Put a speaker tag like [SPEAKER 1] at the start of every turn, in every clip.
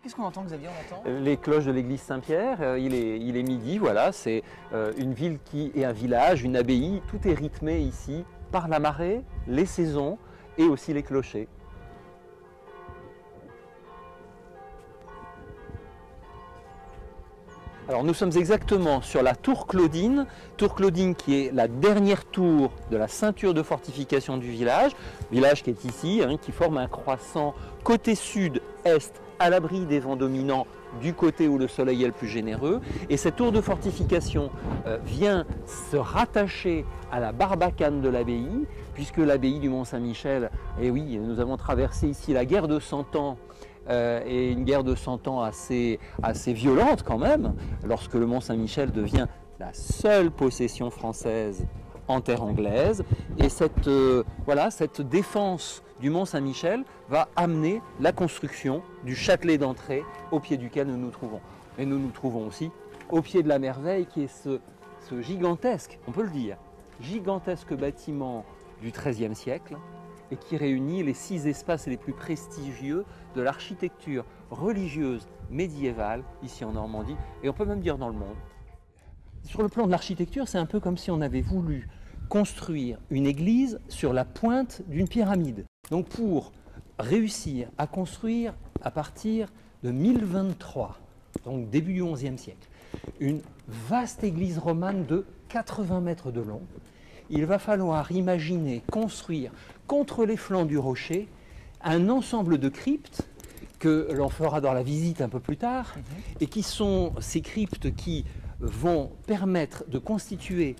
[SPEAKER 1] Qu'est-ce qu'on entend, Xavier? On entend
[SPEAKER 2] Les cloches de l'église Saint-Pierre, il est midi, voilà, c'est une ville qui est un village, une abbaye, tout est rythmé ici par la marée, les saisons et aussi les clochers. Alors nous sommes exactement sur la tour Claudine qui est la dernière tour de la ceinture de fortification du village qui est ici, qui forme un croissant côté sud-est à l'abri des vents dominants du côté où le soleil est le plus généreux. Et cette tour de fortification vient se rattacher à la barbacane de l'abbaye, puisque l'abbaye du Mont-Saint-Michel, et oui, nous avons traversé ici la guerre de 100 ans, et une guerre de 100 ans assez violente quand même, lorsque le Mont-Saint-Michel devient la seule possession française en terre anglaise. Et cette défense du Mont-Saint-Michel va amener la construction du châtelet d'entrée au pied duquel nous nous trouvons. Et nous nous trouvons aussi au pied de la merveille qui est ce gigantesque, on peut le dire, gigantesque bâtiment du XIIIe siècle, et qui réunit les 6 espaces les plus prestigieux de l'architecture religieuse médiévale ici en Normandie, et on peut même dire dans le monde. Sur le plan de l'architecture, c'est un peu comme si on avait voulu construire une église sur la pointe d'une pyramide. Donc pour réussir à construire à partir de 1023, donc début du XIe siècle, une vaste église romane de 80 mètres de long, il va falloir imaginer construire contre les flancs du rocher un ensemble de cryptes que l'on fera dans la visite un peu plus tard, et qui sont ces cryptes qui vont permettre de constituer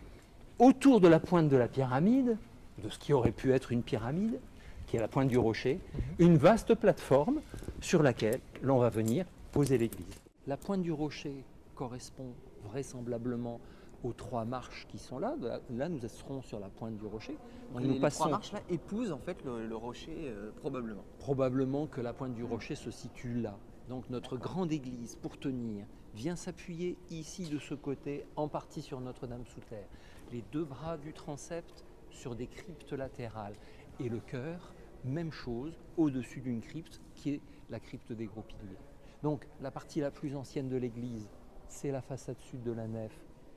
[SPEAKER 2] autour de la pointe de la pyramide, de ce qui aurait pu être une pyramide, qui est la pointe du rocher, une vaste plateforme sur laquelle l'on va venir poser l'église. La pointe du rocher correspond vraisemblablement aux 3 marches qui sont là. Là, nous serons sur la pointe du rocher.
[SPEAKER 1] Les 3 marches là épousent en fait le rocher probablement.
[SPEAKER 2] Probablement que la pointe du rocher se situe là. Donc notre grande église, pour tenir, vient s'appuyer ici de ce côté, en partie sur Notre-Dame-sous-Terre. Les 2 bras du transept sur des cryptes latérales. Et le chœur, même chose, au-dessus d'une crypte qui est la crypte des Gros Piliers. Donc la partie la plus ancienne de l'église, c'est la façade sud de la nef,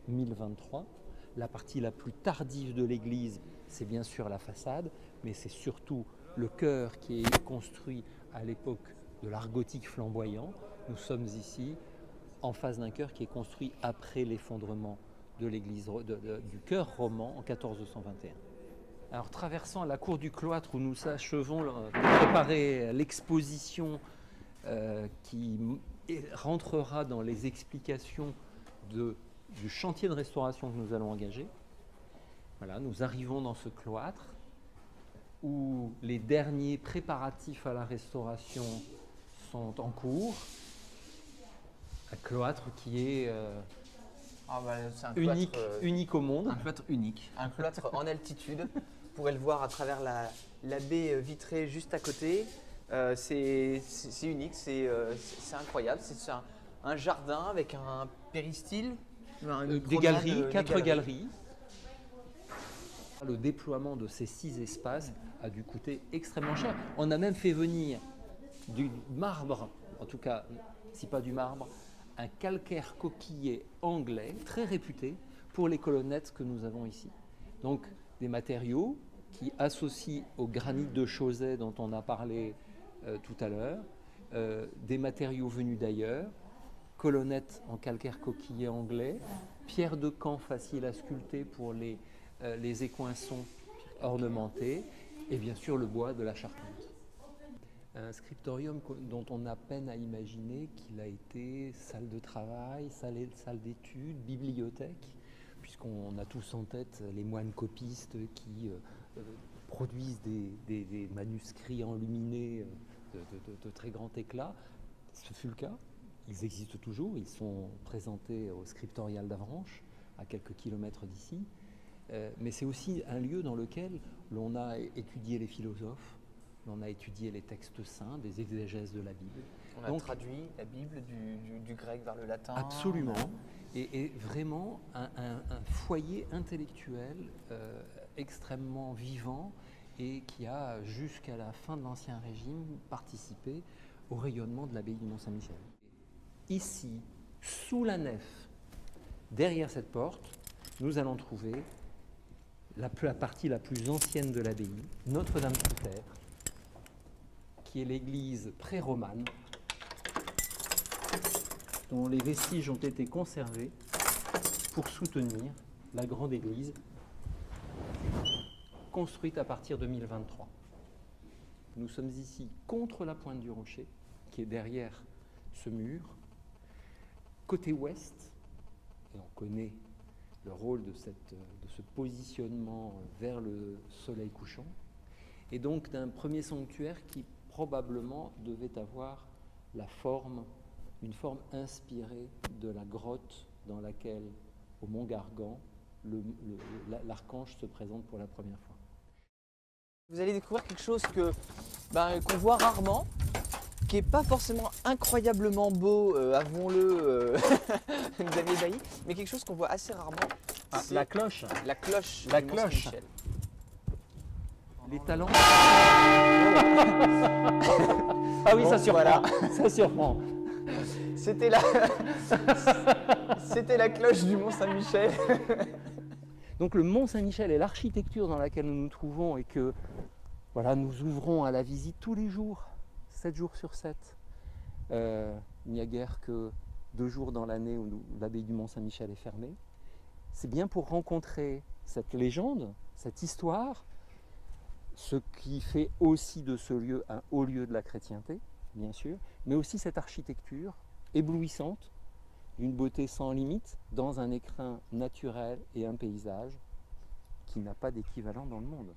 [SPEAKER 2] 1023. La partie la plus tardive de l'église, c'est bien sûr la façade, mais c'est surtout le chœur qui est construit à l'époque de l'art gothique flamboyant. Nous sommes ici en face d'un chœur qui est construit après l'effondrement de l'église du chœur roman en 1421. Alors traversant la cour du cloître où nous achevons de préparer l'exposition qui rentrera dans les explications du chantier de restauration que nous allons engager. Voilà, nous arrivons dans ce cloître où les derniers préparatifs à la restauration sont en cours. Un cloître qui est unique au monde.
[SPEAKER 1] Un cloître unique, un cloître en altitude. Vous pourrez le voir à travers la baie vitrée juste à côté. C'est unique, c'est incroyable. C'est un jardin avec un péristyle.
[SPEAKER 2] Des galeries, 4 galeries. Le déploiement de ces 6 espaces a dû coûter extrêmement cher. On a même fait venir du marbre, en tout cas, si pas du marbre, un calcaire coquillé anglais très réputé pour les colonnettes que nous avons ici. Donc des matériaux qui associent au granit de Chauzet dont on a parlé tout à l'heure, des matériaux venus d'ailleurs, colonnettes en calcaire coquillé anglais, pierre de Caen facile à sculpter pour les écoinçons ornementés, et bien sûr le bois de la charpente. Un scriptorium dont on a peine à imaginer qu'il a été salle de travail, salle d'études, bibliothèque, puisqu'on a tous en tête les moines copistes qui produisent des manuscrits enluminés de très grand éclat. Ce fut le cas. Ils existent toujours, ils sont présentés au scriptorial d'Avranches, à quelques kilomètres d'ici. Mais c'est aussi un lieu dans lequel l'on a étudié les philosophes, l'on a étudié les textes saints, des exégèses de la Bible.
[SPEAKER 1] On a traduit la Bible du grec vers le latin.
[SPEAKER 2] Absolument. Et vraiment un foyer intellectuel extrêmement vivant et qui a, jusqu'à la fin de l'Ancien Régime, participé au rayonnement de l'abbaye du Mont-Saint-Michel. Ici, sous la nef, derrière cette porte, nous allons trouver la partie la plus ancienne de l'abbaye, Notre-Dame-sous-Terre, qui est l'église pré-romane, dont les vestiges ont été conservés pour soutenir la grande église construite à partir de 1023. Nous sommes ici contre la pointe du rocher, qui est derrière ce mur, côté ouest, et on connaît le rôle de ce positionnement vers le soleil couchant, et donc d'un premier sanctuaire qui probablement devait avoir une forme inspirée de la grotte dans laquelle, au Mont Gargan, l'archange se présente pour la première fois.
[SPEAKER 1] Vous allez découvrir quelque chose qu'on voit rarement, qui n'est pas forcément incroyablement beau, avouons-le, Xavier Bailly, mais quelque chose qu'on voit assez rarement. C'est
[SPEAKER 2] la cloche.
[SPEAKER 1] La cloche.
[SPEAKER 2] La
[SPEAKER 1] du
[SPEAKER 2] cloche.
[SPEAKER 1] Mont-Saint-Michel.
[SPEAKER 2] Les talents. Ah oui,
[SPEAKER 1] Bon,
[SPEAKER 2] ça surprend.
[SPEAKER 1] voilà.
[SPEAKER 2] Ça surprend.
[SPEAKER 1] C'était la cloche du Mont-Saint-Michel.
[SPEAKER 2] Donc le Mont-Saint-Michel est l'architecture dans laquelle nous nous trouvons et que voilà, nous ouvrons à la visite tous les jours, 7 jours sur 7. Il n'y a guère que 2 jours dans l'année où l'abbaye du Mont-Saint-Michel est fermée. C'est bien pour rencontrer cette légende, cette histoire, ce qui fait aussi de ce lieu un haut lieu de la chrétienté, bien sûr, mais aussi cette architecture éblouissante, d'une beauté sans limite, dans un écrin naturel et un paysage qui n'a pas d'équivalent dans le monde.